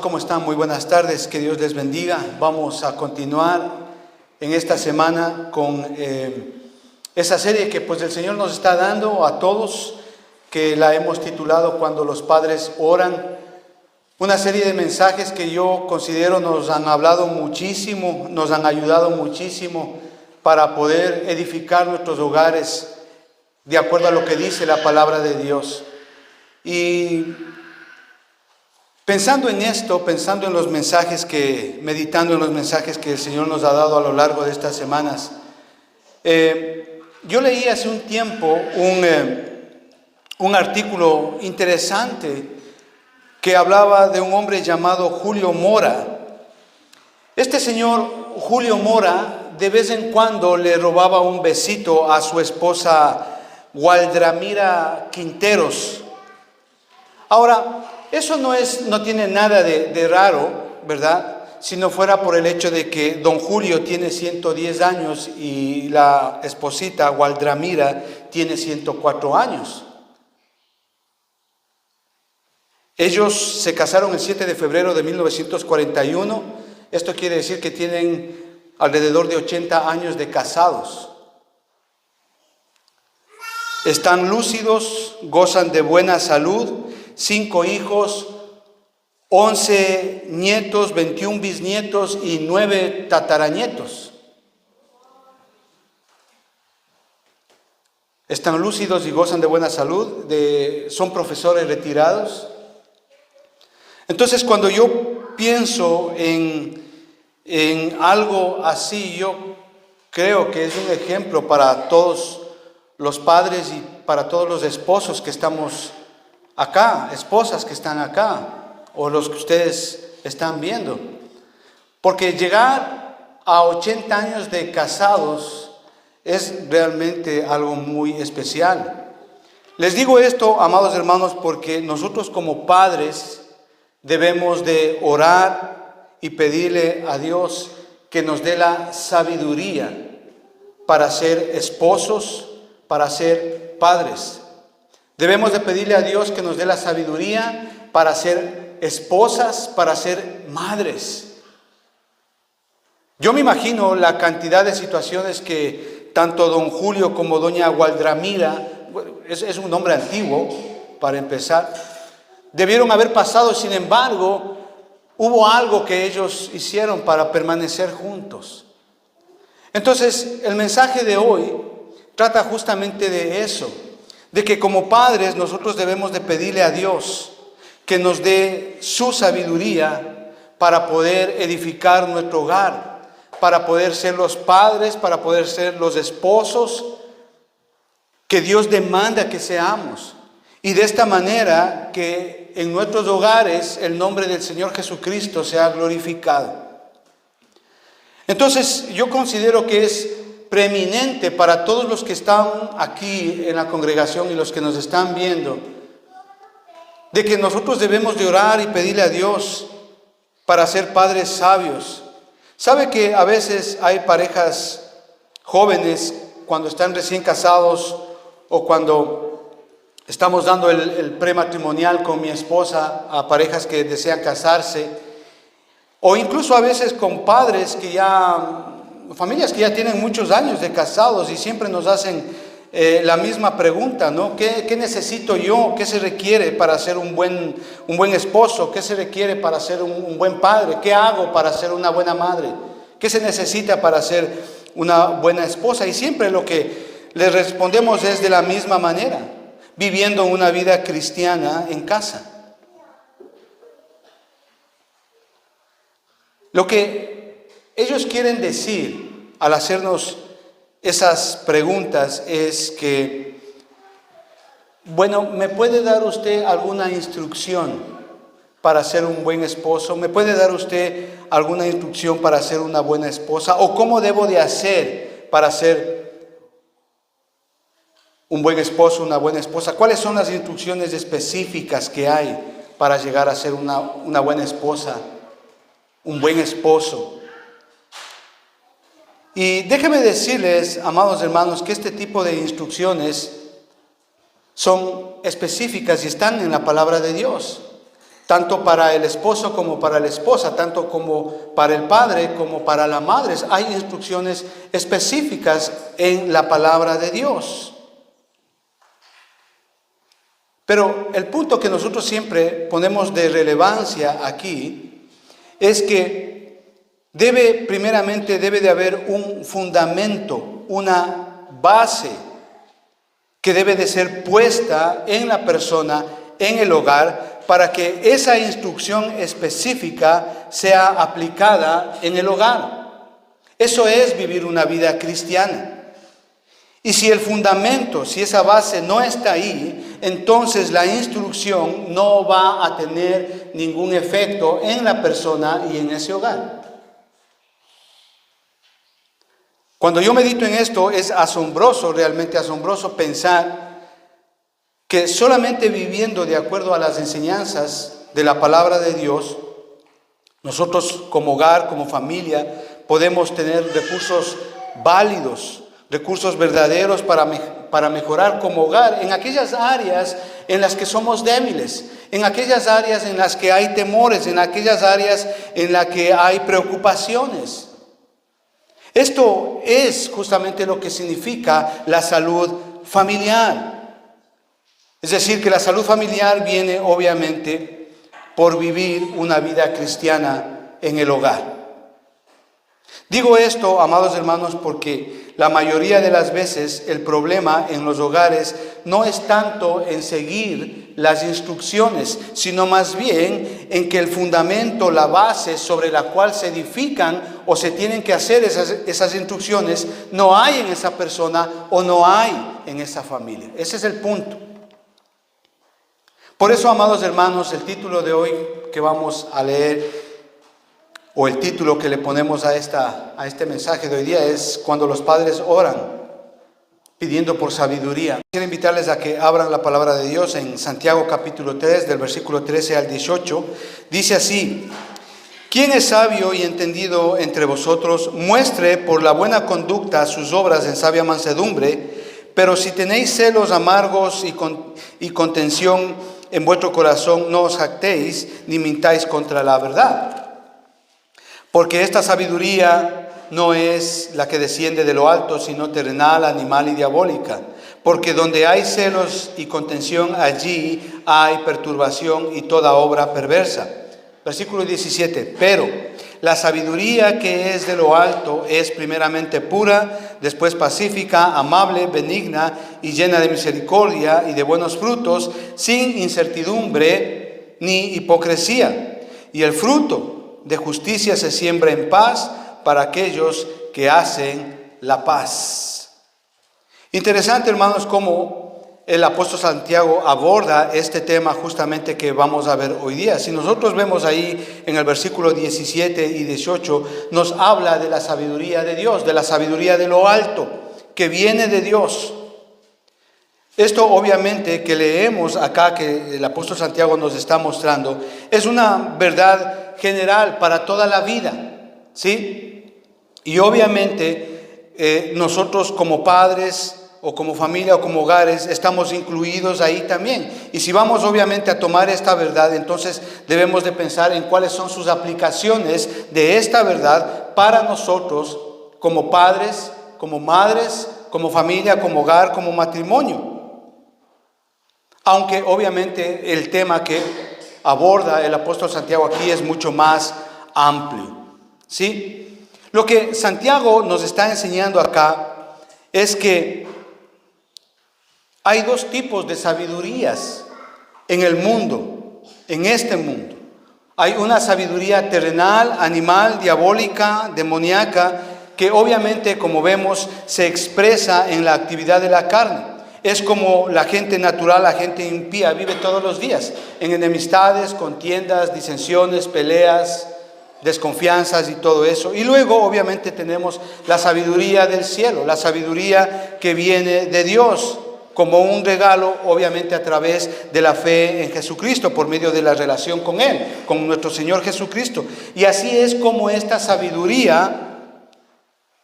¿cómo están? Muy buenas tardes, que Dios les bendiga. Vamos a continuar en esta semana con esa serie que pues el Señor nos está dando a todos, que la hemos titulado Cuando los padres oran. Una serie de mensajes que yo considero nos han hablado muchísimo, nos han ayudado muchísimo para poder edificar nuestros hogares de acuerdo a lo que dice la palabra de Dios. Y pensando en esto, pensando en los mensajes meditando en los mensajes que el Señor nos ha dado a lo largo de estas semanas, yo leí hace un tiempo un artículo interesante que hablaba de un hombre llamado Julio Mora. Este señor Julio Mora de vez en cuando le robaba un besito a su esposa Gualdramira Quinteros. Ahora, eso no tiene nada de raro, ¿verdad? Si no fuera por el hecho de que don Julio tiene 110 años y la esposita Gualdramira tiene 104 años. Ellos se casaron el 7 de febrero de 1941. Esto quiere decir que tienen alrededor de 80 años de casados. Están lúcidos, gozan de buena salud, 5 hijos, 11 nietos, 21 bisnietos y 9 tataranietos. Están lúcidos y gozan de buena salud, son profesores retirados. Entonces, cuando yo pienso en algo así, yo creo que es un ejemplo para todos los padres y para todos los esposos que estamos acá, esposas que están acá, o los que ustedes están viendo. Porque llegar a 80 años de casados es realmente algo muy especial. Les digo esto, amados hermanos, porque nosotros como padres debemos de orar y pedirle a Dios que nos dé la sabiduría para ser esposos, para ser padres. Debemos de pedirle a Dios que nos dé la sabiduría para ser esposas, para ser madres. Yo me imagino la cantidad de situaciones que tanto don Julio como doña Gualdramira, es un nombre antiguo para empezar, debieron haber pasado. Sin embargo, hubo algo que ellos hicieron para permanecer juntos. Entonces, el mensaje de hoy trata justamente de eso, de que como padres nosotros debemos de pedirle a Dios que nos dé su sabiduría para poder edificar nuestro hogar, para poder ser los padres, para poder ser los esposos que Dios demanda que seamos. Y de esta manera que en nuestros hogares el nombre del Señor Jesucristo sea glorificado. Entonces yo considero que es preeminente para todos los que están aquí en la congregación y los que nos están viendo, de que nosotros debemos de orar y pedirle a Dios para ser padres sabios. ¿Sabe que a veces hay parejas jóvenes cuando están recién casados o cuando estamos dando el prematrimonial con mi esposa a parejas que desean casarse, o incluso a veces con padres familias que ya tienen muchos años de casados y siempre nos hacen la misma pregunta, ¿no? ¿Qué necesito yo? ¿Qué se requiere para ser un buen esposo? ¿Qué se requiere para ser un buen padre? ¿Qué hago para ser una buena madre? ¿Qué se necesita para ser una buena esposa? Y siempre lo que les respondemos es de la misma manera: viviendo una vida cristiana en casa. Lo que ellos quieren decir al hacernos esas preguntas es que, bueno, ¿me puede dar usted alguna instrucción para ser un buen esposo? ¿Me puede dar usted alguna instrucción para ser una buena esposa? ¿O cómo debo de hacer para ser un buen esposo, una buena esposa? ¿Cuáles son las instrucciones específicas que hay para llegar a ser una buena esposa, un buen esposo? Y déjenme decirles, amados hermanos, que este tipo de instrucciones son específicas y están en la palabra de Dios. tanto para el esposo como para la esposa, tanto como para el padre como para la madre. Hay instrucciones específicas en la palabra de Dios. Pero el punto que nosotros siempre ponemos de relevancia aquí es que primeramente debe de haber un fundamento, una base que debe de ser puesta en la persona, en el hogar, para que esa instrucción específica sea aplicada en el hogar. Eso es vivir una vida cristiana. Y si el fundamento, si esa base no está ahí, entonces la instrucción no va a tener ningún efecto en la persona y en ese hogar. Cuando yo medito en esto, es asombroso, realmente asombroso pensar que solamente viviendo de acuerdo a las enseñanzas de la palabra de Dios, nosotros como hogar, como familia, podemos tener recursos válidos, recursos verdaderos para mejorar como hogar en aquellas áreas en las que somos débiles, en aquellas áreas en las que hay temores, en aquellas áreas en las que hay preocupaciones. Esto es justamente lo que significa la salud familiar. Es decir, que la salud familiar viene obviamente por vivir una vida cristiana en el hogar. Digo esto, amados hermanos, porque la mayoría de las veces el problema en los hogares no es tanto en seguir las instrucciones, sino más bien en que el fundamento, la base sobre la cual se edifican o se tienen que hacer esas instrucciones, no hay en esa persona o no hay en esa familia. Ese es el punto. Por eso, amados hermanos, el título de hoy que vamos a leer, o el título que le ponemos a este mensaje de hoy día, es Cuando los padres oran, pidiendo por sabiduría. Quiero invitarles a que abran la palabra de Dios en Santiago capítulo 3, del versículo 13 al 18. Dice así: ¿Quién es sabio y entendido entre vosotros? Muestre por la buena conducta sus obras en sabia mansedumbre. Pero si tenéis celos amargos y contención en vuestro corazón, no os jactéis ni mintáis contra la verdad. Porque esta sabiduría no es la que desciende de lo alto, sino terrenal, animal y diabólica. Porque donde hay celos y contención, allí hay perturbación y toda obra perversa. Versículo 17. Pero la sabiduría que es de lo alto es primeramente pura, después pacífica, amable, benigna y llena de misericordia y de buenos frutos, sin incertidumbre ni hipocresía. Y el fruto de justicia se siembra en paz para aquellos que hacen la paz. Interesante, hermanos, cómo el apóstol Santiago aborda este tema justamente que vamos a ver hoy día. Si nosotros vemos ahí en el versículo 17 y 18, nos habla de la sabiduría de Dios, de la sabiduría de lo alto, que viene de Dios. Esto obviamente que leemos acá, que el apóstol Santiago nos está mostrando, es una verdad general para toda la vida, ¿sí? Y obviamente nosotros como padres o como familia o como hogares estamos incluidos ahí también. Y si vamos obviamente a tomar esta verdad, entonces debemos de pensar en cuáles son sus aplicaciones de esta verdad para nosotros como padres, como madres, como familia, como hogar, como matrimonio. Aunque obviamente el tema que aborda el apóstol Santiago aquí es mucho más amplio, ¿sí? Lo que Santiago nos está enseñando acá es que hay dos tipos de sabidurías en el mundo, en este mundo. Hay una sabiduría terrenal, animal, diabólica, demoníaca, que obviamente, como vemos, se expresa en la actividad de la carne. Es como la gente natural, la gente impía, vive todos los días en enemistades, contiendas, disensiones, peleas, desconfianzas y todo eso. Y luego obviamente tenemos la sabiduría del cielo, la sabiduría que viene de Dios como un regalo, obviamente a través de la fe en Jesucristo, por medio de la relación con Él, con nuestro Señor Jesucristo. Y así es como esta sabiduría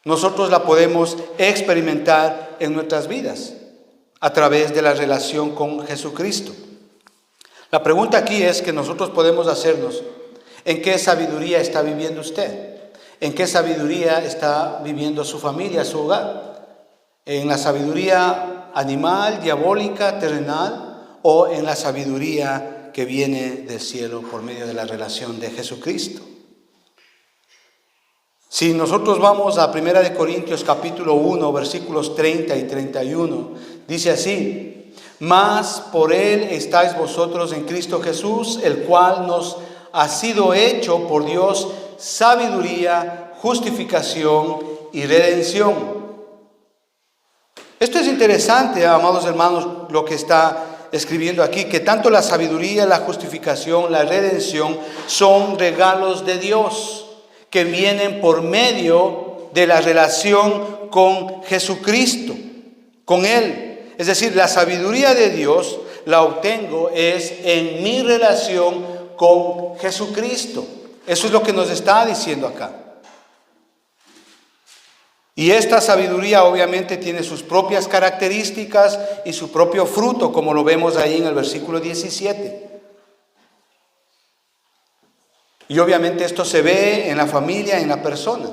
nosotros la podemos experimentar en nuestras vidas, a través de la relación con Jesucristo. La pregunta aquí es que nosotros podemos hacernos: ¿en qué sabiduría está viviendo usted? ¿En qué sabiduría está viviendo su familia, su hogar? ¿En la sabiduría animal, diabólica, terrenal, o en la sabiduría que viene del cielo por medio de la relación de Jesucristo? Si nosotros vamos a 1 Corintios capítulo 1, versículos 30 y 31, dice así: mas por Él estáis vosotros en Cristo Jesús, el cual nos ha sido hecho por Dios sabiduría, justificación y redención. Esto es interesante, amados hermanos, lo que está escribiendo aquí, que tanto la sabiduría, la justificación, la redención son regalos de Dios que vienen por medio de la relación con Jesucristo, con Él. Es decir, la sabiduría de Dios la obtengo es en mi relación con Jesucristo. Eso es lo que nos está diciendo acá. Y esta sabiduría obviamente tiene sus propias características y su propio fruto, como lo vemos ahí en el versículo 17. Y obviamente esto se ve en la familia, en la persona.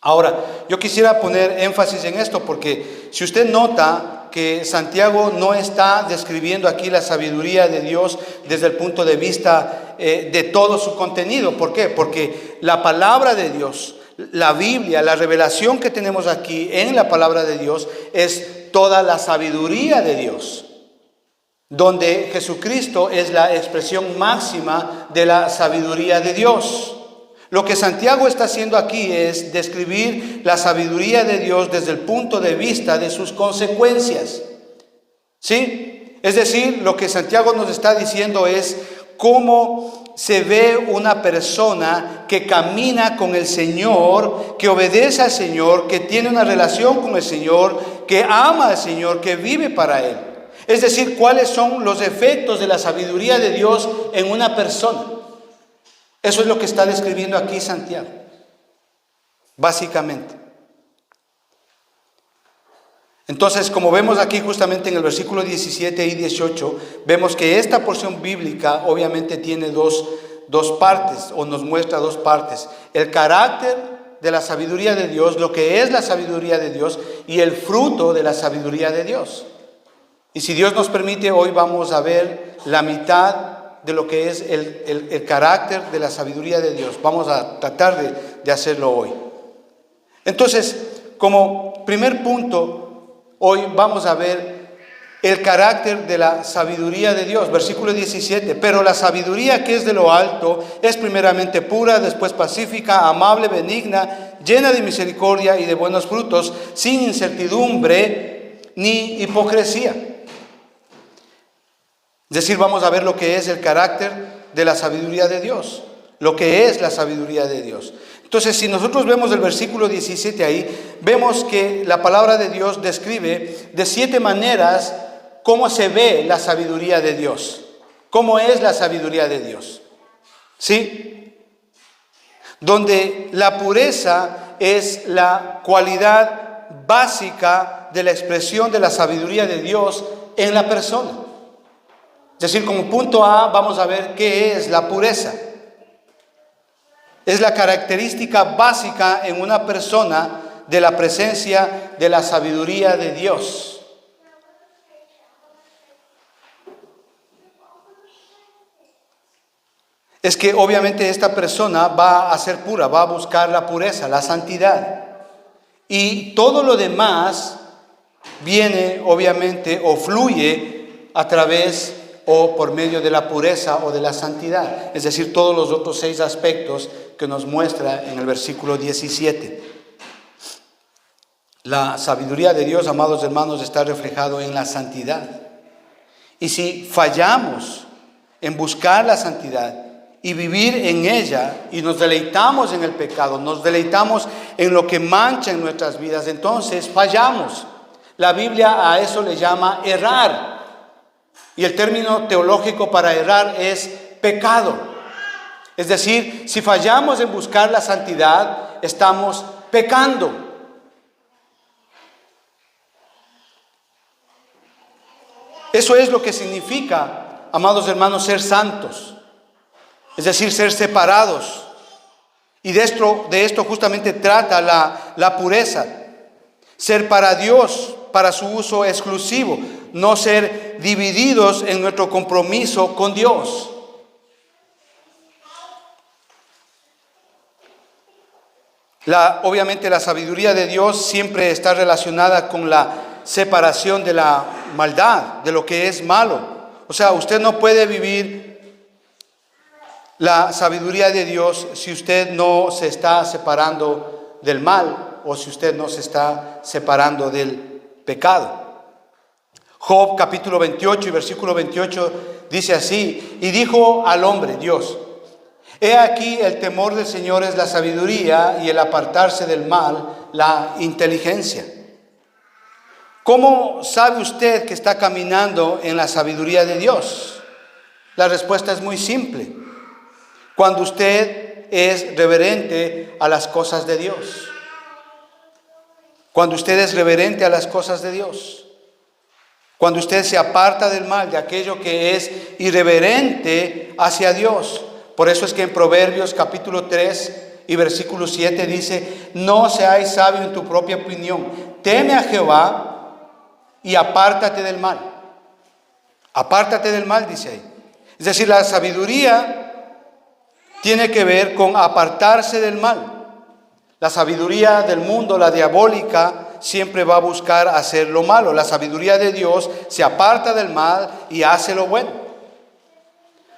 Ahora, yo quisiera poner énfasis en esto porque si usted nota que Santiago no está describiendo aquí la sabiduría de Dios desde el punto de vista de todo su contenido. ¿Por qué? Porque la palabra de Dios, la Biblia, la revelación que tenemos aquí en la palabra de Dios es toda la sabiduría de Dios, donde Jesucristo es la expresión máxima de la sabiduría de Dios. Lo que Santiago está haciendo aquí es describir la sabiduría de Dios desde el punto de vista de sus consecuencias. ¿Sí? Es decir, lo que Santiago nos está diciendo es cómo se ve una persona que camina con el Señor, que obedece al Señor, que tiene una relación con el Señor, que ama al Señor, que vive para Él. Es decir, cuáles son los efectos de la sabiduría de Dios en una persona. Eso es lo que está describiendo aquí Santiago, básicamente. Entonces, como vemos aquí justamente en el versículo 17 y 18, vemos que esta porción bíblica obviamente tiene dos partes, o nos muestra dos partes: el carácter de la sabiduría de Dios, lo que es la sabiduría de Dios, y el fruto de la sabiduría de Dios. Y si Dios nos permite, hoy vamos a ver la mitad de lo que es el carácter de la sabiduría de Dios. Vamos a tratar de hacerlo hoy. Entonces, como primer punto, hoy vamos a ver el carácter de la sabiduría de Dios. Versículo 17. Pero la sabiduría que es de lo alto es primeramente pura, después pacífica, amable, benigna, llena de misericordia y de buenos frutos, sin incertidumbre ni hipocresía. Es decir, vamos a ver lo que es el carácter de la sabiduría de Dios, lo que es la sabiduría de Dios. Entonces, si nosotros vemos el versículo 17 ahí, vemos que la palabra de Dios describe de 7 maneras cómo se ve la sabiduría de Dios, cómo es la sabiduría de Dios. ¿Sí? Donde la pureza es la cualidad básica de la expresión de la sabiduría de Dios en la persona. Es decir, como punto A vamos a ver qué es la pureza. Es la característica básica en una persona de la presencia de la sabiduría de Dios. Es que obviamente esta persona va a ser pura, va a buscar la pureza, la santidad. Y todo lo demás viene obviamente o fluye a través o por medio de la pureza o de la santidad. Es decir, todos los otros 6 aspectos que nos muestra en el versículo 17. La sabiduría de Dios, amados hermanos, está reflejado en la santidad. Y si fallamos en buscar la santidad y vivir en ella, y nos deleitamos en el pecado, nos deleitamos en lo que mancha en nuestras vidas, entonces fallamos. La Biblia a eso le llama errar. Y el término teológico para errar es pecado. Es decir, si fallamos en buscar la santidad, estamos pecando. Eso es lo que significa amados hermanos, ser santos, es decir, ser separados. Y de esto justamente trata la pureza. Ser para Dios, para su uso exclusivo, no ser divididos en nuestro compromiso con Dios. Obviamente la sabiduría de Dios siempre está relacionada con la separación de la maldad, de lo que es malo. O sea, usted no puede vivir la sabiduría de Dios si usted no se está separando del mal o si usted no se está separando del pecado. Job capítulo 28 y versículo 28 dice así: y dijo al hombre Dios: he aquí el temor del Señor es la sabiduría y el apartarse del mal la inteligencia. ¿Cómo sabe usted que está caminando en la sabiduría de Dios? La respuesta es muy simple. Cuando usted es reverente a las cosas de Dios. Cuando usted es reverente a las cosas de Dios. Cuando usted se aparta del mal, de aquello que es irreverente hacia Dios. Por eso es que en Proverbios capítulo 3 y versículo 7 dice: no seáis sabio en tu propia opinión. Teme a Jehová y apártate del mal. Apártate del mal, dice ahí. Es decir, la sabiduría tiene que ver con apartarse del mal. La sabiduría del mundo, la diabólica, siempre va a buscar hacer lo malo. La sabiduría de Dios se aparta del mal y hace lo bueno.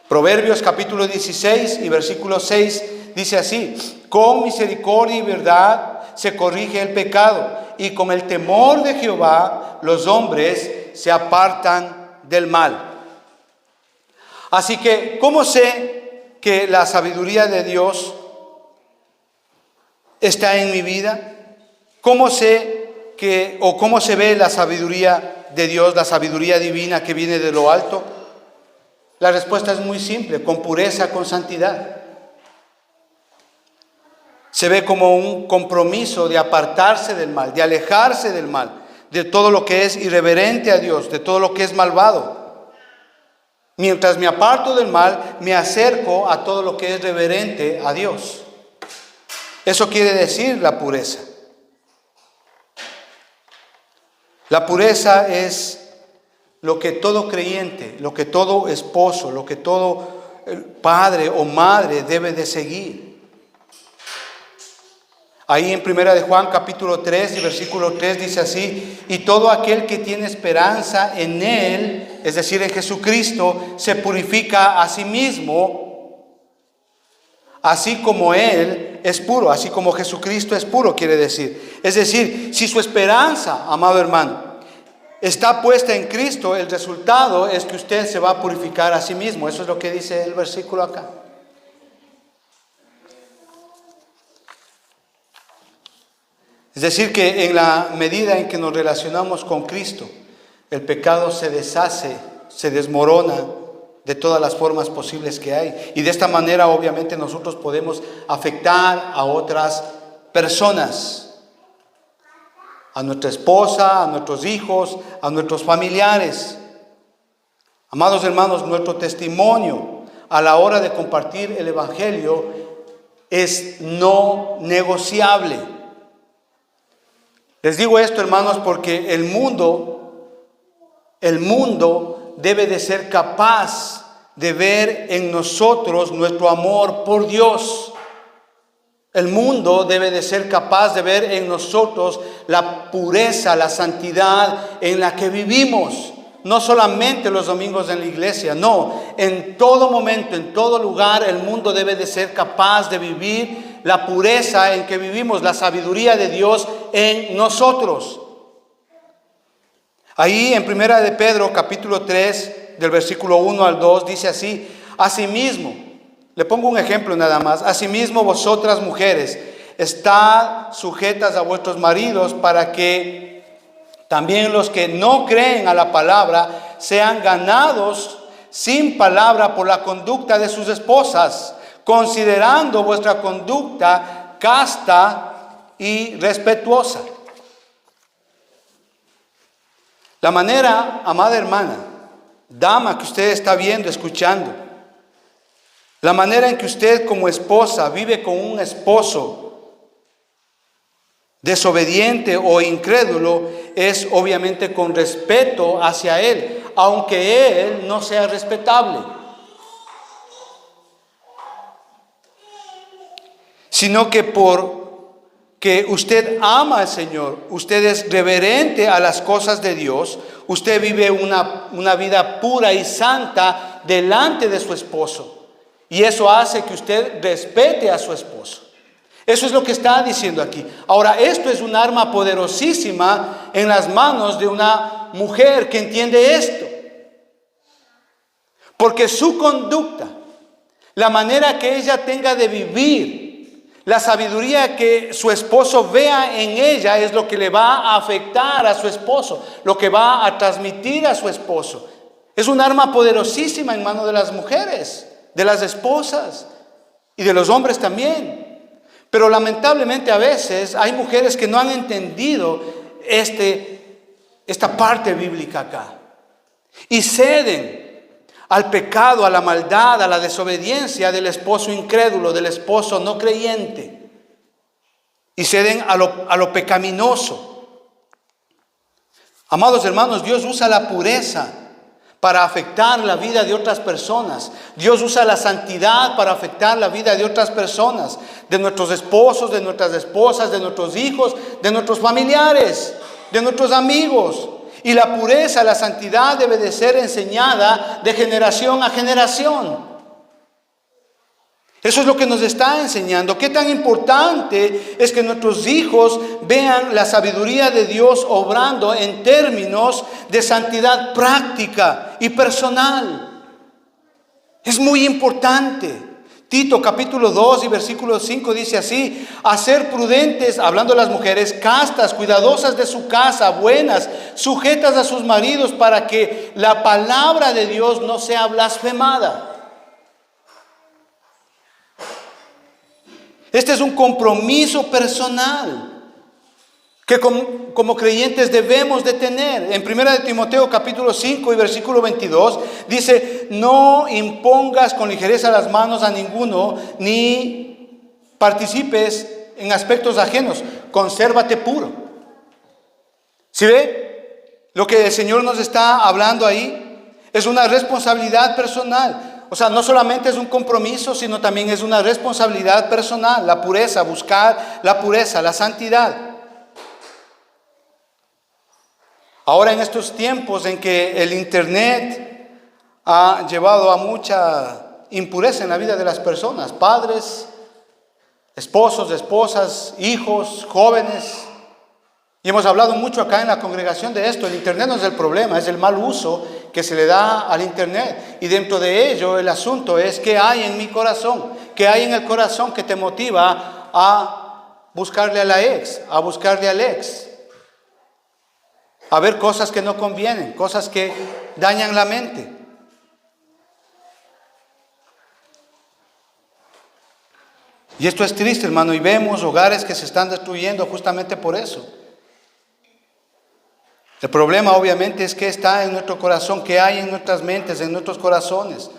Proverbios capítulo 16 y versículo 6 dice así: con misericordia y verdad se corrige el pecado, y con el temor de Jehová los hombres se apartan del mal. Así que, ¿cómo sé que la sabiduría de Dios está en mi vida? ¿Cómo sé cómo se ve la sabiduría de Dios, la sabiduría divina que viene de lo alto? La respuesta es muy simple: con pureza, con santidad. Se ve como un compromiso de apartarse del mal, de alejarse del mal, de todo lo que es irreverente a Dios, de todo lo que es malvado. Mientras me aparto del mal, me acerco a todo lo que es reverente a Dios. Eso quiere decir la pureza. La pureza es lo que todo creyente, lo que todo esposo, lo que todo padre o madre debe de seguir. Ahí en 1 de Juan capítulo 3 y versículo 3 dice así: y todo aquel que tiene esperanza en Él, es decir, en Jesucristo, se purifica a sí mismo, así como Él es puro, así como Jesucristo es puro, quiere decir. Es decir, si su esperanza, amado hermano, está puesta en Cristo, el resultado es que usted se va a purificar a sí mismo. Eso es lo que dice el versículo acá. Es decir, que en la medida en que nos relacionamos con Cristo, el pecado se deshace, se desmorona de todas las formas posibles que hay. Y de esta manera, obviamente, nosotros podemos afectar a otras personas, a nuestra esposa, a nuestros hijos, a nuestros familiares. Amados hermanos, nuestro testimonio a la hora de compartir el Evangelio es no negociable. Les digo esto, hermanos, porque el mundo debe de ser capaz de ver en nosotros nuestro amor por Dios. El mundo debe de ser capaz de ver en nosotros la pureza, la santidad en la que vivimos. No solamente los domingos en la iglesia, no. En todo momento, en todo lugar, el mundo debe de ser capaz de vivir la pureza en que vivimos, la sabiduría de Dios en nosotros. Ahí en 1 de Pedro capítulo 3 del versículo 1 al 2 dice así: asimismo, le pongo un ejemplo nada más: asimismo vosotras mujeres, estad sujetas a vuestros maridos, para que también los que no creen a la palabra sean ganados sin palabra por la conducta de sus esposas, considerando vuestra conducta casta y respetuosa. La manera, amada hermana, Dama que usted está viendo, escuchando, la manera en que usted como esposa vive con un esposo desobediente o incrédulo es obviamente con respeto hacia él, aunque él no sea respetable, sino que porque usted ama al Señor, usted es reverente a las cosas de Dios, usted vive una vida pura y santa delante de su esposo, y eso hace que usted respete a su esposo. Eso es lo que está diciendo aquí. Ahora, esto es un arma poderosísima en las manos de una mujer que entiende esto. Porque su conducta, la manera que ella tenga de vivir, la sabiduría que su esposo vea en ella es lo que le va a afectar a su esposo, lo que va a transmitir a su esposo. Es un arma poderosísima en manos de las mujeres, de las esposas y de los hombres también. Pero lamentablemente a veces hay mujeres que no han entendido esta parte bíblica acá. Y ceden al pecado, a la maldad, a la desobediencia del esposo incrédulo, del esposo no creyente. Y ceden a lo pecaminoso. Amados hermanos, Dios usa la pureza para afectar la vida de otras personas. Dios usa la santidad para afectar la vida de otras personas, de nuestros esposos, de nuestras esposas, de nuestros hijos, de nuestros familiares, de nuestros amigos. Y la pureza, la santidad debe de ser enseñada de generación a generación. Eso es lo que nos está enseñando. Qué tan importante es que nuestros hijos vean la sabiduría de Dios obrando en términos de santidad práctica y personal. Es muy importante. Tito capítulo 2 y versículo 5 dice así: a ser prudentes, hablando de las mujeres, castas, cuidadosas de su casa, buenas, sujetas a sus maridos, para que la palabra de Dios no sea blasfemada. Este es un compromiso personal que como creyentes debemos de tener. En 1 Timoteo capítulo 5 y versículo 22 dice: no impongas con ligereza las manos a ninguno, ni participes en aspectos ajenos, consérvate puro. ¿Sí ve? Lo que el Señor nos está hablando ahí es una responsabilidad personal. O sea, no solamente es un compromiso, sino también es una responsabilidad personal. La pureza, buscar la pureza, la santidad. Ahora en estos tiempos en que el internet ha llevado a mucha impureza en la vida de las personas, padres, esposos, esposas, hijos, jóvenes, y hemos hablado mucho acá en la congregación de esto. El internet no es el problema, es el mal uso que se le da al internet. Y dentro de ello el asunto es: ¿qué hay en mi corazón? ¿Qué hay en el corazón que te motiva a buscarle a la ex, a buscarle al ex? A ver cosas que no convienen, cosas que dañan la mente. Y esto es triste, hermano, y vemos hogares que se están destruyendo justamente por eso. El problema obviamente es qué está en nuestro corazón, qué hay en nuestras mentes, en nuestros corazones.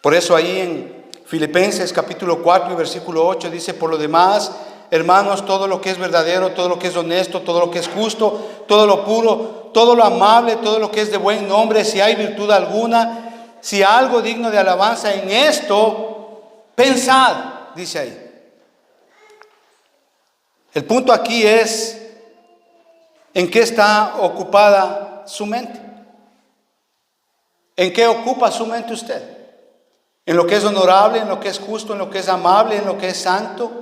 Por eso ahí en Filipenses capítulo 4 y versículo 8 dice: por lo demás, hermanos, todo lo que es verdadero, todo lo que es honesto, todo lo que es justo, todo lo puro, todo lo amable, todo lo que es de buen nombre, si hay virtud alguna, si algo digno de alabanza, en esto pensad, dice ahí. El punto aquí es: ¿en qué está ocupada su mente? ¿En qué ocupa su mente usted? ¿En lo que es honorable, en lo que es justo, en lo que es amable, en lo que es santo?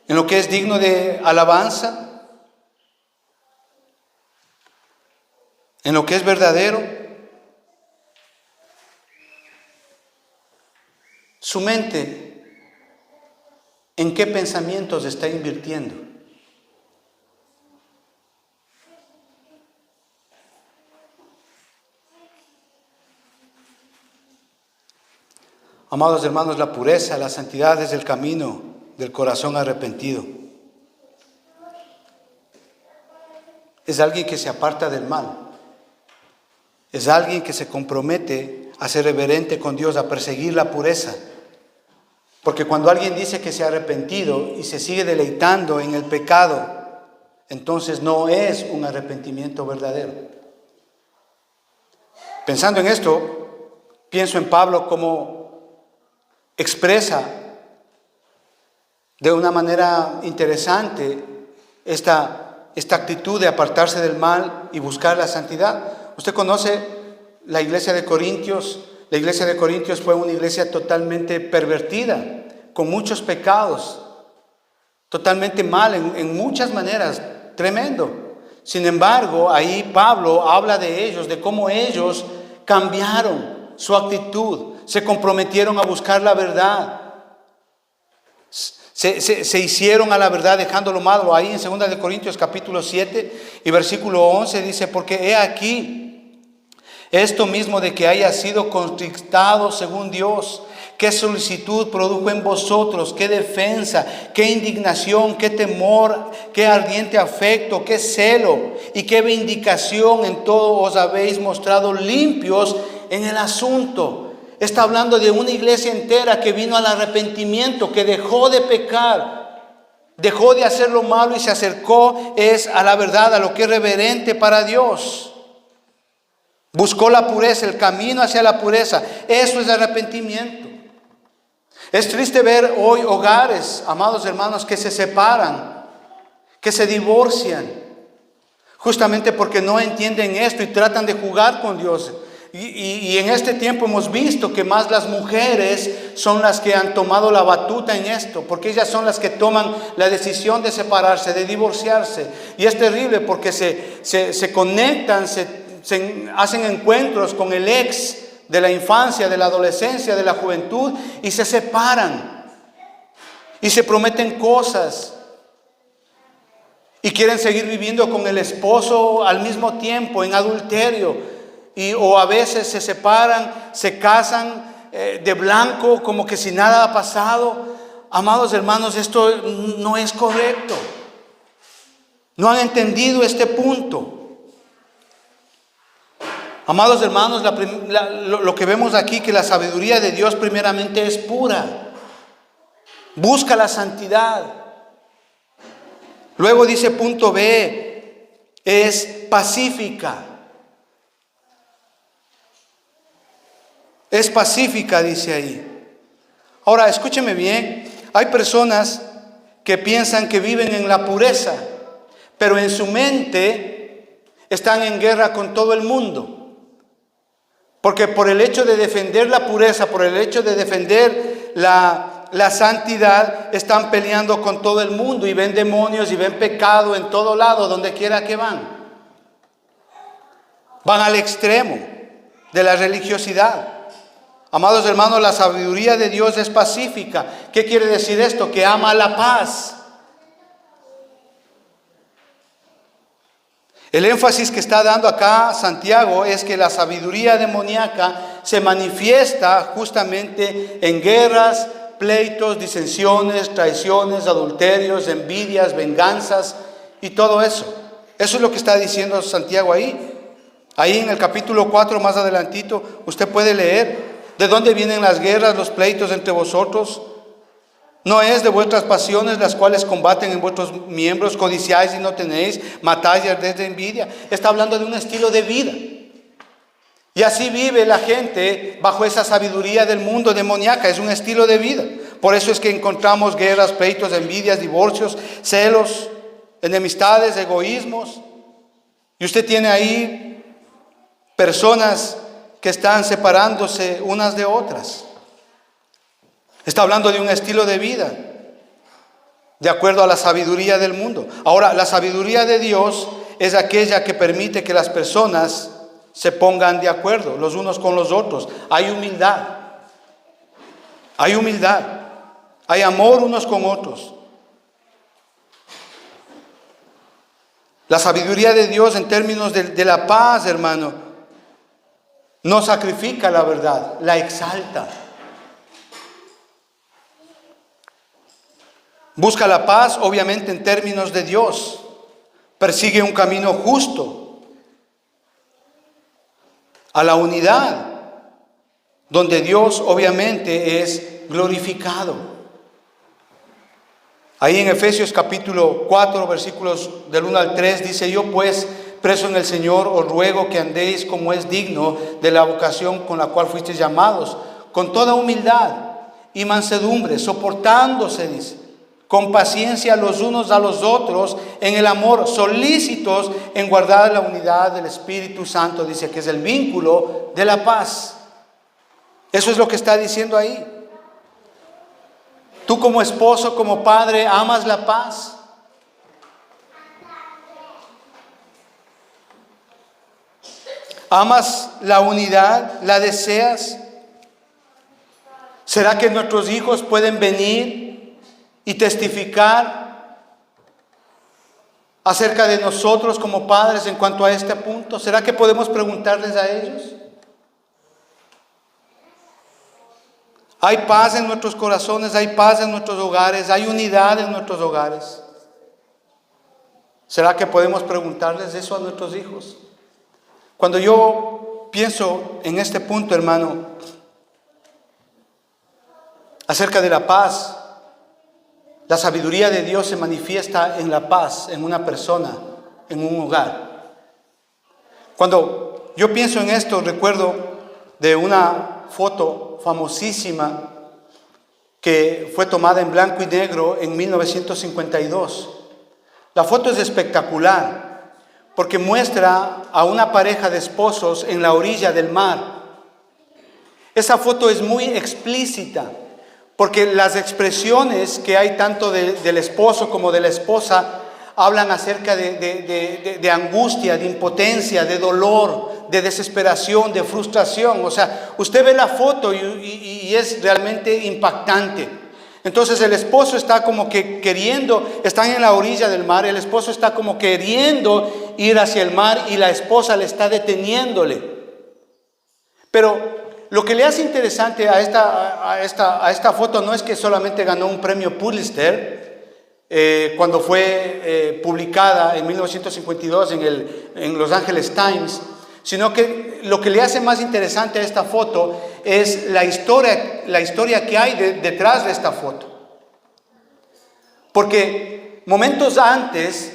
¿En lo que es digno de alabanza? ¿En lo que es verdadero? Su mente, ¿en qué pensamientos está invirtiendo? Amados hermanos, la pureza, la santidad es el camino del corazón arrepentido. Es alguien que se aparta del mal. Es alguien que se compromete a ser reverente con Dios, a perseguir la pureza. Porque cuando alguien dice que se ha arrepentido y se sigue deleitando en el pecado, entonces no es un arrepentimiento verdadero. Pensando en esto, pienso en Pablo como expresa de una manera interesante esta actitud de apartarse del mal y buscar la santidad. Usted conoce la iglesia de Corintios. La iglesia de Corintios fue una iglesia totalmente pervertida, con muchos pecados, totalmente mal en muchas maneras, tremendo. Sin embargo, ahí Pablo habla de ellos, de cómo ellos cambiaron su actitud, se comprometieron a buscar la verdad, se hicieron a la verdad dejando lo malo. Ahí en 2 de Corintios capítulo 7 y versículo 11 dice: porque he aquí esto mismo de que haya sido contristado según Dios, qué solicitud produjo en vosotros, qué defensa, qué indignación, qué temor, qué ardiente afecto, qué celo y qué vindicación en todo os habéis mostrado limpios en el asunto. Está hablando de una iglesia entera que vino al arrepentimiento, que dejó de pecar, dejó de hacer lo malo y se acercó a la verdad, a lo que es reverente para Dios. Buscó la pureza, el camino hacia la pureza. Eso es arrepentimiento. Es triste ver hoy hogares, amados hermanos, que se separan, que se divorcian, justamente porque no entienden esto y tratan de jugar con Dios. Y en este tiempo hemos visto que más las mujeres son las que han tomado la batuta en esto, porque ellas son las que toman la decisión de separarse, de divorciarse. Y es terrible porque se conectan, se hacen encuentros con el ex de la infancia, de la adolescencia, de la juventud, y se separan y se prometen cosas y quieren seguir viviendo con el esposo al mismo tiempo en adulterio, o a veces se separan, se casan de blanco como que si nada ha pasado. Amados hermanos, esto no es correcto. No han entendido este punto. Amados hermanos, lo que vemos aquí, que la sabiduría de Dios primeramente es pura. Busca la santidad. Luego dice punto B, es pacífica. Es pacífica, dice ahí. Ahora, escúcheme bien. Hay personas que piensan que viven en la pureza, pero en su mente están en guerra con todo el mundo. Porque por el hecho de defender la pureza, por el hecho de defender la santidad, están peleando con todo el mundo y ven demonios y ven pecado en todo lado, donde quiera que van. Van al extremo de la religiosidad. Amados hermanos, la sabiduría de Dios es pacífica. ¿Qué quiere decir esto? Que ama la paz. El énfasis que está dando acá Santiago es que la sabiduría demoníaca se manifiesta justamente en guerras, pleitos, disensiones, traiciones, adulterios, envidias, venganzas y todo eso. Eso es lo que está diciendo Santiago ahí. Ahí en el capítulo 4, más adelantito, usted puede leer: ¿de dónde vienen las guerras, los pleitos entre vosotros? ¿No es de vuestras pasiones las cuales combaten en vuestros miembros? Codiciáis y no tenéis, matáis y ardéis de envidia. Está hablando de un estilo de vida. Y así vive la gente bajo esa sabiduría del mundo demoníaca. Es un estilo de vida. Por eso es que encontramos guerras, pleitos, envidias, divorcios, celos, enemistades, egoísmos. Y usted tiene ahí personas que están separándose unas de otras. Está hablando de un estilo de vida de acuerdo a la sabiduría del mundo. Ahora, la sabiduría de Dios es aquella que permite que las personas se pongan de acuerdo los unos con los otros. Hay humildad. Hay humildad. Hay amor unos con otros. La sabiduría de Dios en términos de la paz, hermano, no sacrifica la verdad, la exalta. Busca la paz, obviamente, en términos de Dios. Persigue un camino justo. a la unidad, donde Dios obviamente es glorificado. Ahí en Efesios capítulo 4, versículos del 1 al 3, dice: yo pues, preso en el Señor, os ruego que andéis como es digno de la vocación con la cual fuisteis llamados, con toda humildad y mansedumbre, soportándose, dice, con paciencia los unos a los otros en el amor, solícitos en guardar la unidad del Espíritu Santo, dice, que es el vínculo de la paz. Eso es lo que está diciendo ahí. Tú como esposo, como padre, amas la paz. ¿Amas la unidad? ¿La deseas? ¿Será que nuestros hijos pueden venir y testificar acerca de nosotros como padres en cuanto a este punto? ¿Será que podemos preguntarles a ellos? Hay paz en nuestros corazones, hay paz en nuestros hogares, hay unidad en nuestros hogares. ¿Será que podemos preguntarles eso a nuestros hijos? Cuando yo pienso en este punto, hermano, acerca de la paz, la sabiduría de Dios se manifiesta en la paz, en una persona, en un hogar. Cuando yo pienso en esto, recuerdo de una foto famosísima que fue tomada en blanco y negro en 1952. La foto es espectacular porque muestra a una pareja de esposos en la orilla del mar. Esa foto es muy explícita porque las expresiones que hay tanto del esposo como de la esposa hablan acerca de angustia, de impotencia, de dolor, de desesperación, de frustración. O sea, usted ve la foto y es realmente impactante. Entonces el esposo está como que queriendo, están en la orilla del mar, el esposo está como queriendo ir hacia el mar y la esposa le está deteniéndole. Pero lo que le hace interesante a esta foto no es que solamente ganó un premio Pulitzer cuando fue publicada en 1952 en Los Angeles Times, sino que lo que le hace más interesante a esta foto es la historia que hay detrás de esta foto. Porque momentos antes,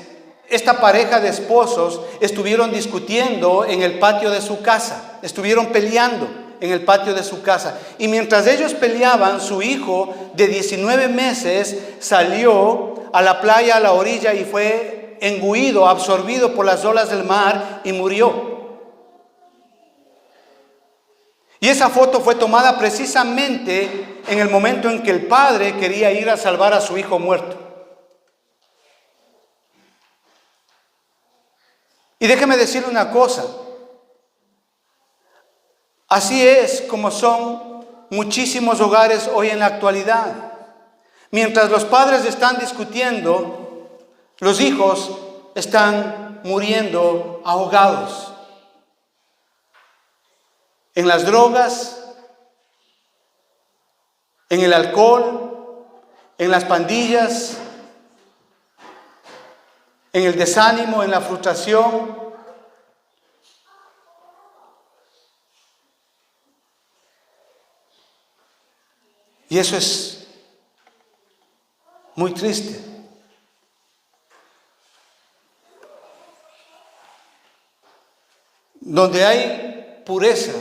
esta pareja de esposos estuvieron discutiendo en el patio de su casa, estuvieron peleando en el patio de su casa. Y mientras ellos peleaban, su hijo de 19 meses salió a la playa, a la orilla, y fue engullido, absorbido por las olas del mar y murió. Y esa foto fue tomada precisamente en el momento en que el padre quería ir a salvar a su hijo muerto. Y déjeme decirle una cosa. Así es como son muchísimos hogares hoy en la actualidad. Mientras los padres están discutiendo, los hijos están muriendo ahogados en las drogas, en el alcohol, en las pandillas, en el desánimo, en la frustración. Y eso es muy triste. Donde hay pureza,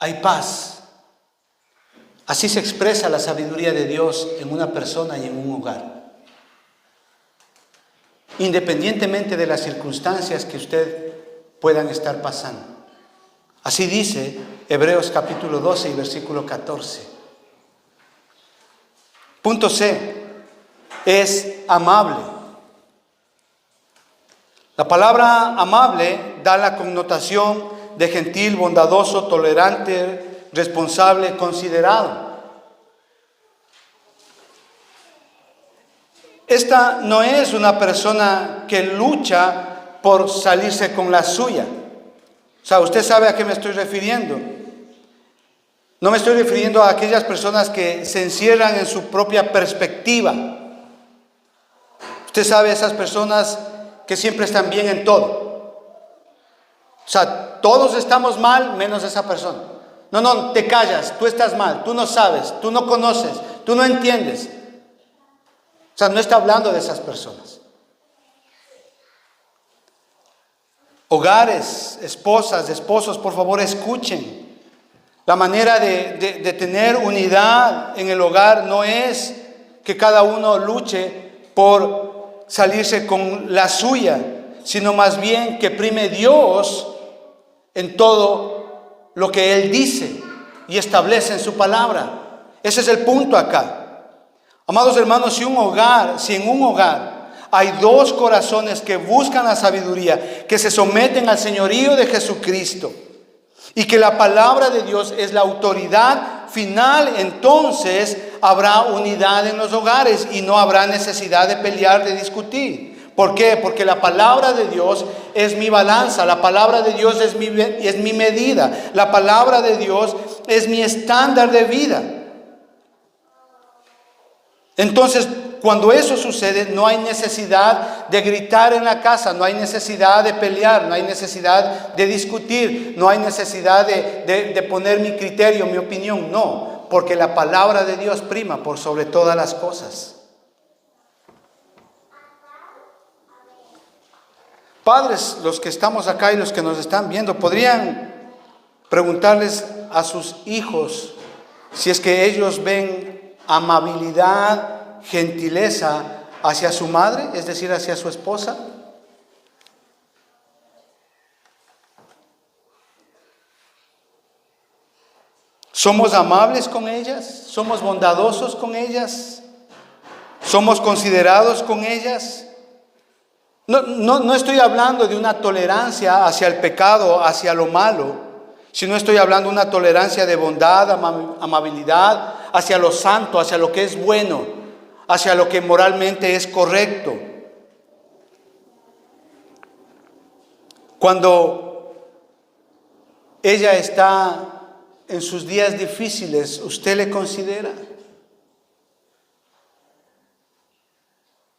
hay paz. Así se expresa la sabiduría de Dios en una persona y en un hogar. Independientemente de las circunstancias que usted puedan estar pasando. Así dice Hebreos capítulo 12 y versículo 14. Punto C, es amable. La palabra amable da la connotación de gentil, bondadoso, tolerante, responsable, considerado. Esta no es una persona que lucha por salirse con la suya. O sea, usted sabe a qué me estoy refiriendo. No me estoy refiriendo a aquellas personas que se encierran en su propia perspectiva. Usted sabe, esas personas que siempre están bien en todo. O sea, todos estamos mal menos esa persona. No, no, te callas, tú estás mal, tú no sabes, tú no conoces, tú no entiendes. O sea, no está hablando de esas personas. Hogares, esposas, esposos, por favor, escuchen. La manera de tener unidad en el hogar no es que cada uno luche por salirse con la suya, sino más bien que prime Dios en todo lo que Él dice y establece en su palabra. Ese es el punto acá. Amados hermanos, si en un hogar hay dos corazones que buscan la sabiduría, que se someten al señorío de Jesucristo y que la palabra de Dios es la autoridad final, entonces habrá unidad en los hogares y no habrá necesidad de pelear, de discutir. ¿Por qué? Porque la palabra de Dios es mi balanza, la palabra de Dios es mi medida, la palabra de Dios es mi estándar de vida. Entonces, cuando eso sucede, no hay necesidad de gritar en la casa, no hay necesidad de pelear, no hay necesidad de discutir, no hay necesidad de poner mi criterio, mi opinión, no, porque la palabra de Dios prima por sobre todas las cosas. Padres, los que estamos acá y los que nos están viendo, podrían preguntarles a sus hijos si es que ellos ven amabilidad, gentileza hacia su madre, es decir, hacia su esposa. ¿Somos amables con ellas? ¿Somos bondadosos con ellas? ¿Somos considerados con ellas? No estoy hablando de una tolerancia hacia el pecado, hacia lo malo, sino estoy hablando de una tolerancia de bondad, amabilidad, hacia lo santo, hacia lo que es bueno, hacia lo que moralmente es correcto. Cuando ella está en sus días difíciles, ¿usted le considera?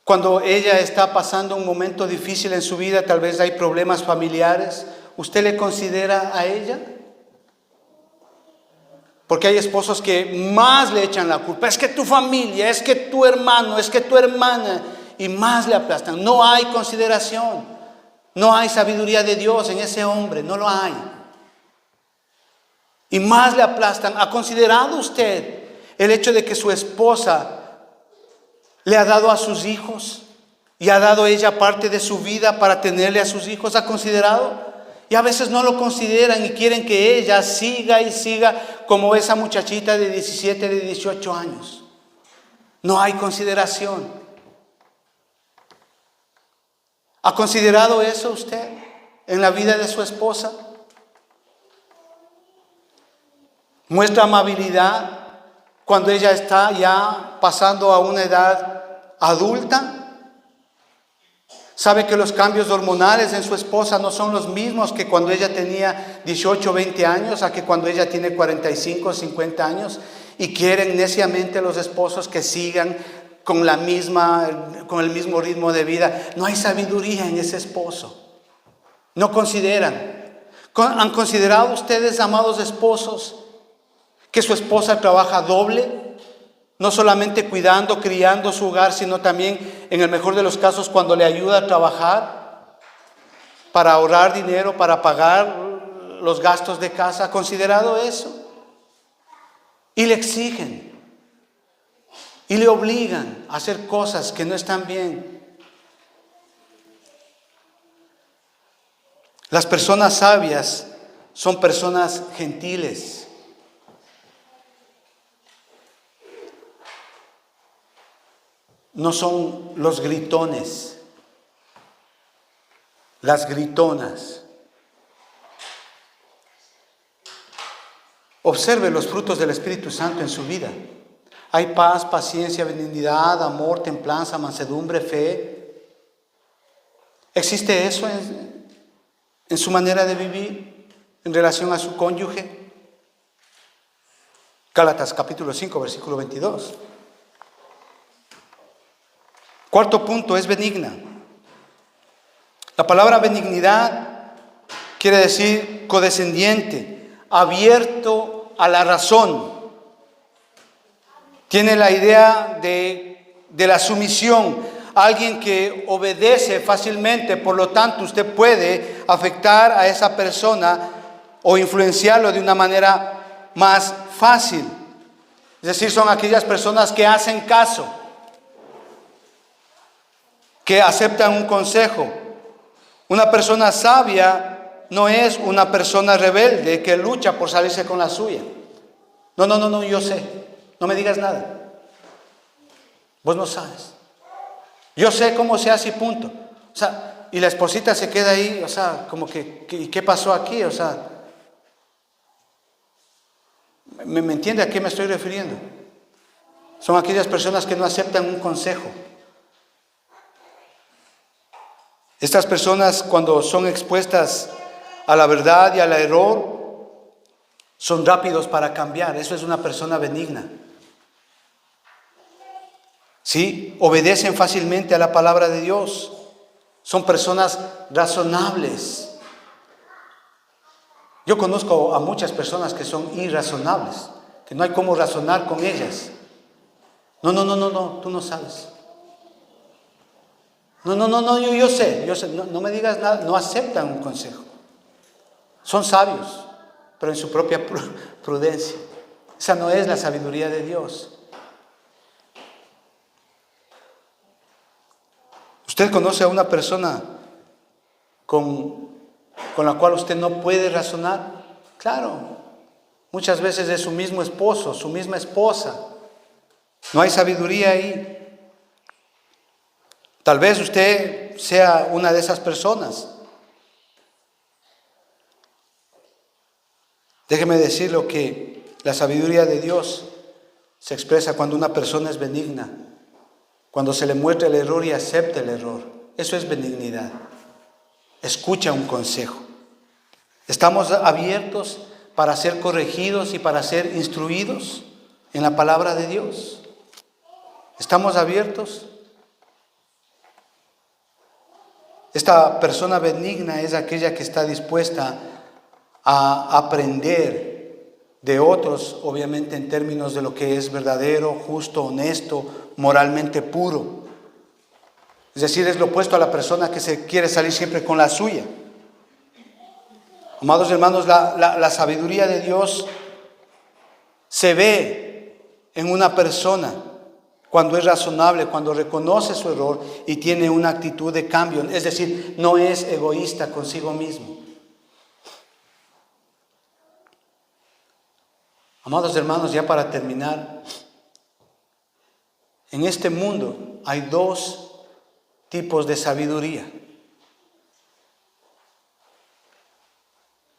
Cuando ella está pasando un momento difícil en su vida, tal vez hay problemas familiares, ¿usted le considera a ella? Porque hay esposos que más le echan la culpa. Es que tu familia, es que tu hermano, es que tu hermana, y más le aplastan. No hay consideración, no hay sabiduría de Dios en ese hombre, no lo hay. Y más le aplastan. ¿Ha considerado usted el hecho de que su esposa le ha dado a sus hijos y ha dado ella parte de su vida para tenerle a sus hijos? ¿Ha considerado? Y a veces no lo consideran y quieren que ella siga y siga como esa muchachita de 17, de 18 años. No hay consideración. ¿Ha considerado eso usted en la vida de su esposa? ¿Muestra amabilidad cuando ella está ya pasando a una edad adulta? ¿Sabe que los cambios hormonales en su esposa no son los mismos que cuando ella tenía 18 o 20 años, a que cuando ella tiene 45 o 50 años? Y quieren neciamente los esposos que sigan con el mismo ritmo de vida. No hay sabiduría en ese esposo. No consideran. ¿Han considerado ustedes, amados esposos, que su esposa trabaja doble? No solamente cuidando, criando su hogar, sino también, en el mejor de los casos, cuando le ayuda a trabajar para ahorrar dinero, para pagar los gastos de casa. ¿Ha considerado eso? Y le exigen y le obligan a hacer cosas que no están bien. Las personas sabias son personas gentiles. No son los gritones, las gritonas. Observe los frutos del Espíritu Santo en su vida. Hay paz, paciencia, benignidad, amor, templanza, mansedumbre, fe. ¿Existe eso en su manera de vivir en relación a su cónyuge? Gálatas capítulo 5, versículo 22. Cuarto punto, es benigna. La palabra benignidad quiere decir condescendiente, abierto a la razón. Tiene la idea de la sumisión, alguien que obedece fácilmente, por lo tanto usted puede afectar a esa persona o influenciarlo de una manera más fácil. Es decir, son aquellas personas que hacen caso, que aceptan un consejo. Una persona sabia no es una persona rebelde que lucha por salirse con la suya. No, yo sé. No me digas nada. Vos no sabes. Yo sé cómo se hace y punto. O sea, y la esposita se queda ahí, o sea, como que ¿qué pasó aquí? O sea, ¿me entiende a qué me estoy refiriendo? Son aquellas personas que no aceptan un consejo. Estas personas, cuando son expuestas a la verdad y al error, son rápidos para cambiar. Eso es una persona benigna. ¿Sí? Obedecen fácilmente a la palabra de Dios. Son personas razonables. Yo conozco a muchas personas que son irrazonables, que no hay cómo razonar con ellas. No, tú no sabes. No, yo sé, no me digas nada, no aceptan un consejo. Son sabios, pero en su propia prudencia. Esa no es la sabiduría de Dios. ¿Usted conoce a una persona con la cual usted no puede razonar? Claro, muchas veces es su mismo esposo, su misma esposa. No hay sabiduría ahí. Tal vez usted sea una de esas personas. Déjeme decirlo que la sabiduría de Dios se expresa cuando una persona es benigna, cuando se le muestra el error y acepta el error. Eso es benignidad. Escucha un consejo. ¿Estamos abiertos para ser corregidos y para ser instruidos en la palabra de Dios? ¿Estamos abiertos? Esta persona benigna es aquella que está dispuesta a aprender de otros, obviamente en términos de lo que es verdadero, justo, honesto, moralmente puro. Es decir, es lo opuesto a la persona que se quiere salir siempre con la suya. Amados hermanos, la sabiduría de Dios se ve en una persona cuando es razonable, cuando reconoce su error y tiene una actitud de cambio. Es decir, no es egoísta consigo mismo. Amados hermanos, ya para terminar, en este mundo hay dos tipos de sabiduría.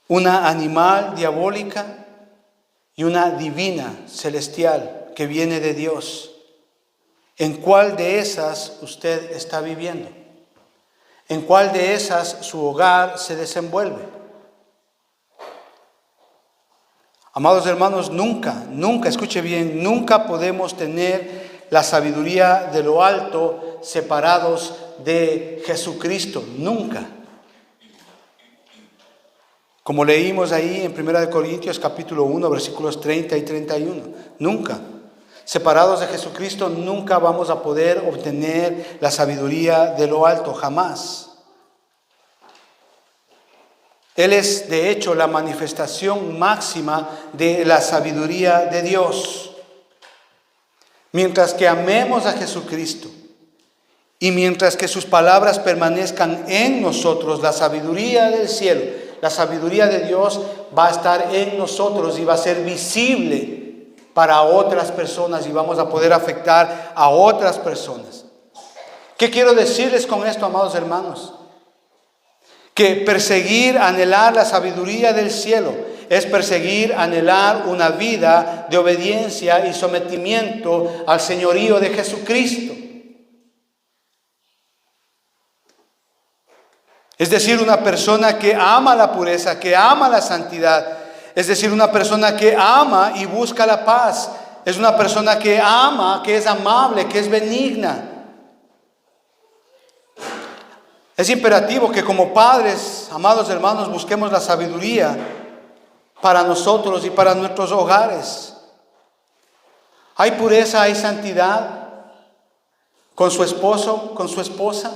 Una animal, diabólica, y una divina, celestial, que viene de Dios. ¿En cuál de esas usted está viviendo? ¿En cuál de esas su hogar se desenvuelve? Amados hermanos, nunca, escuche bien, nunca podemos tener la sabiduría de lo alto separados de Jesucristo, nunca. Como leímos ahí en 1 Corintios capítulo 1, versículos 30 y 31, nunca. Separados de Jesucristo nunca vamos a poder obtener la sabiduría de lo alto, jamás. Él es de hecho la manifestación máxima de la sabiduría de Dios. Mientras que amemos a Jesucristo y mientras que sus palabras permanezcan en nosotros, la sabiduría del cielo, la sabiduría de Dios va a estar en nosotros y va a ser visible para otras personas y vamos a poder afectar a otras personas. ¿Qué quiero decirles con esto, amados hermanos? Que perseguir, anhelar la sabiduría del cielo es perseguir, anhelar una vida de obediencia y sometimiento al señorío de Jesucristo. Es decir, una persona que ama la pureza, que ama la santidad. Es decir, una persona que ama y busca la paz. Es una persona que ama, que es amable, que es benigna. Es imperativo que como padres, amados hermanos, busquemos la sabiduría para nosotros y para nuestros hogares. Hay pureza, hay santidad con su esposo, con su esposa.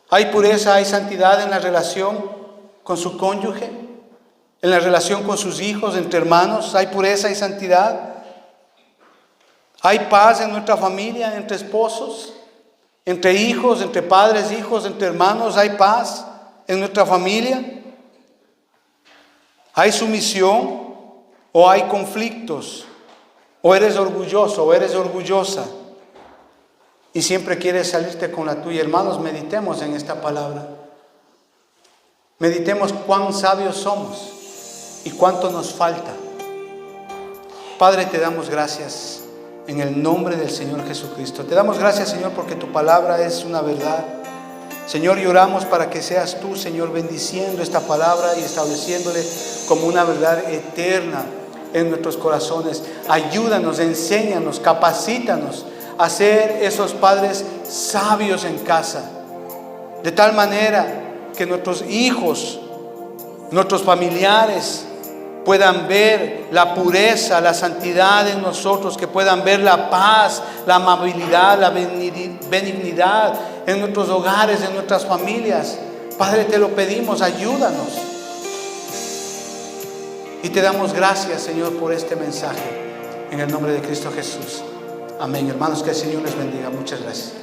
Hay pureza, hay santidad en la relación con su cónyuge, en la relación con sus hijos, entre hermanos. Hay pureza y santidad. Hay paz en nuestra familia, entre esposos, entre hijos, entre padres, hijos, entre hermanos. Hay paz en nuestra familia. Hay sumisión o hay conflictos. O eres orgulloso o eres orgullosa y siempre quieres salirte con la tuya. Hermanos, meditemos en esta palabra. Meditemos cuán sabios somos y cuánto nos falta. Padre, te damos gracias en el nombre del Señor Jesucristo. Te damos gracias, Señor, porque tu palabra es una verdad. Señor, y oramos para que seas tú, Señor, bendiciendo esta palabra y estableciéndole como una verdad eterna en nuestros corazones. Ayúdanos, enséñanos, capacítanos a ser esos padres sabios en casa, de tal manera que nuestros hijos, nuestros familiares puedan ver la pureza, la santidad en nosotros, que puedan ver la paz, la amabilidad, la benignidad en nuestros hogares, en nuestras familias. Padre, te lo pedimos, ayúdanos. Y te damos gracias, Señor, por este mensaje. En el nombre de Cristo Jesús. Amén. Hermanos, que el Señor les bendiga. Muchas gracias.